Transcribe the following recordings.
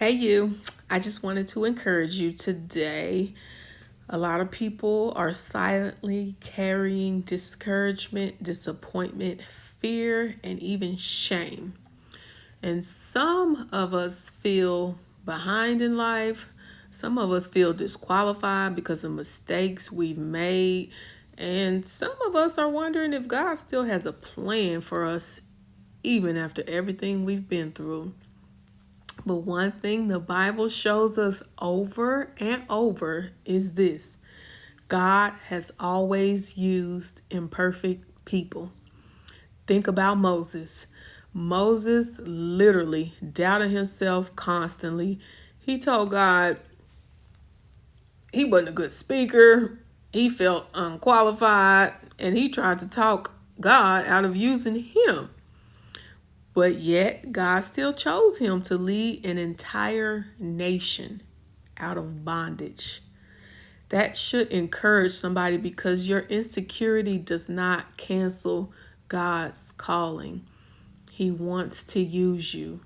Hey, you. I just wanted to encourage you today. A lot of people are silently carrying discouragement, disappointment, fear, and even shame. And some of us feel behind in life. Some of us feel disqualified because of mistakes we've made. And some of us are wondering if God still has a plan for us, even after everything we've been through. But one thing the Bible shows us over and over is this: God has always used imperfect people. Think about Moses. Moses literally doubted himself constantly. He told God he wasn't a good speaker, he felt unqualified, and he tried to talk God out of using him. But yet, God still chose him to lead an entire nation out of bondage. That should encourage somebody because your insecurity does not cancel God's calling. He wants to use you.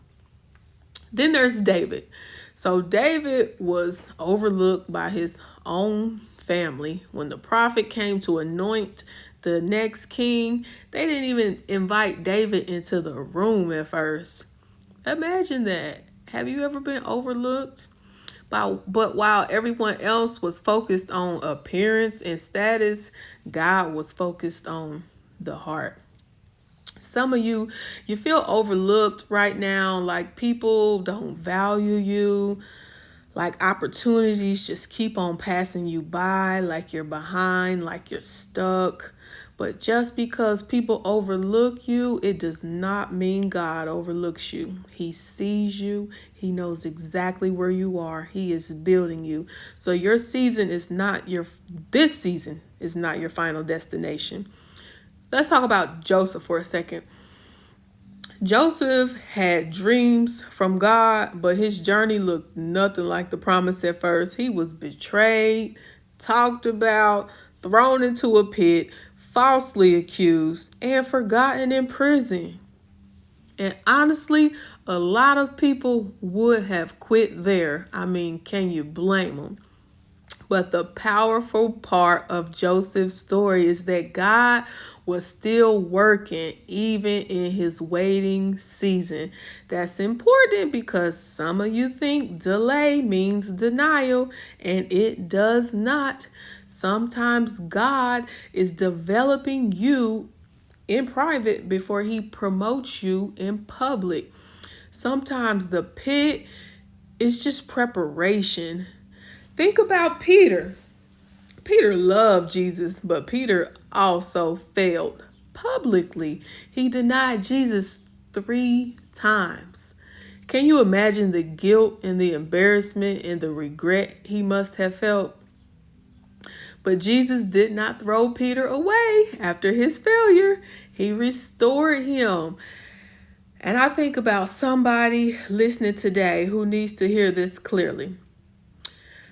Then there's David. So David was overlooked by his own family. When the prophet came to anoint the next king, they didn't even invite David into the room at first. Imagine that. Have you ever been overlooked? But while everyone else was focused on appearance and status, God was focused on the heart. Some of you feel overlooked right now, like people don't value you, like opportunities just keep on passing you by, like you're behind, like you're stuck. But just because people overlook you, it does not mean God overlooks you. He sees you. He knows exactly where you are. He is building you. So this season is not your final destination. Let's talk about Joseph for a second. Joseph had dreams from God, but his journey looked nothing like the promise at first. He was betrayed, talked about, thrown into a pit, falsely accused, and forgotten in prison. And honestly, a lot of people would have quit there. I mean, can you blame them? But the powerful part of Joseph's story is that God was still working even in his waiting season. That's important because some of you think delay means denial, and it does not. Sometimes God is developing you in private before he promotes you in public. Sometimes the pit is just preparation. Think about Peter. Peter loved Jesus, but Peter also failed publicly. He denied Jesus 3 times. Can you imagine the guilt and the embarrassment and the regret he must have felt? But Jesus did not throw Peter away after his failure. He restored him. And I think about somebody listening today who needs to hear this clearly.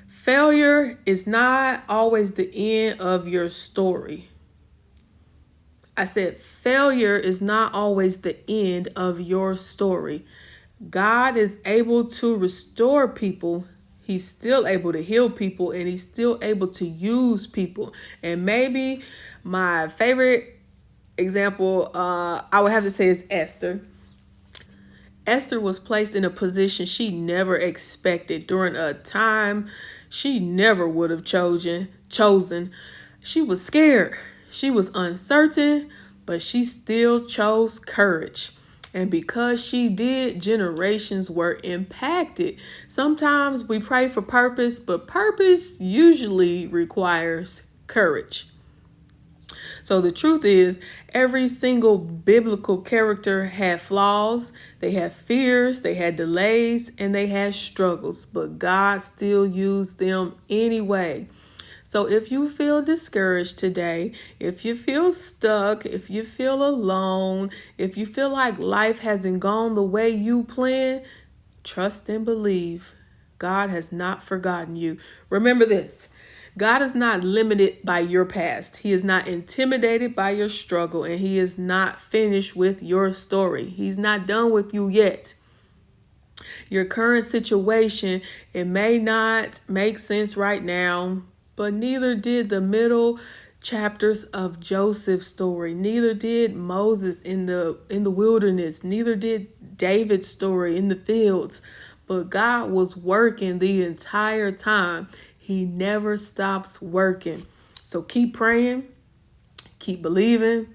Failure is not always the end of your story. I said failure is not always the end of your story. God is able to restore people. He's still able to heal people, and he's still able to use people. And maybe my favorite example, I would have to say, is Esther. Esther was placed in a position she never expected during a time she never would have chosen. She was scared. She was uncertain, but she still chose courage. And because she did, generations were impacted. Sometimes we pray for purpose, but purpose usually requires courage. So the truth is, every single biblical character had flaws, they had fears, they had delays, and they had struggles, but God still used them anyway. So if you feel discouraged today, if you feel stuck, if you feel alone, if you feel like life hasn't gone the way you planned, trust and believe. God has not forgotten you. Remember this: God is not limited by your past. He is not intimidated by your struggle, and He is not finished with your story. He's not done with you yet. Your current situation, it may not make sense right now, but neither did the middle chapters of Joseph's story. Neither did Moses in the wilderness. Neither did David's story in the fields. But God was working the entire time. He never stops working. So keep praying, keep believing,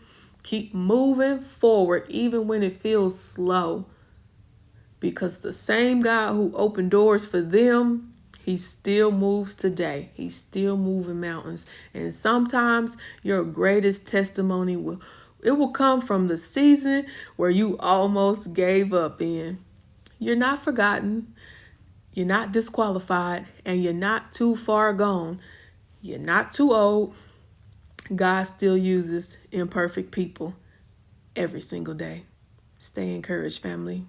keep moving forward even when it feels slow, because the same God who opened doors for them, he still moves today. He's still moving mountains. And sometimes your greatest testimony will come from the season where you almost gave up in. You're not forgotten. You're not disqualified, and you're not too far gone. You're not too old. God still uses imperfect people every single day. Stay encouraged, family.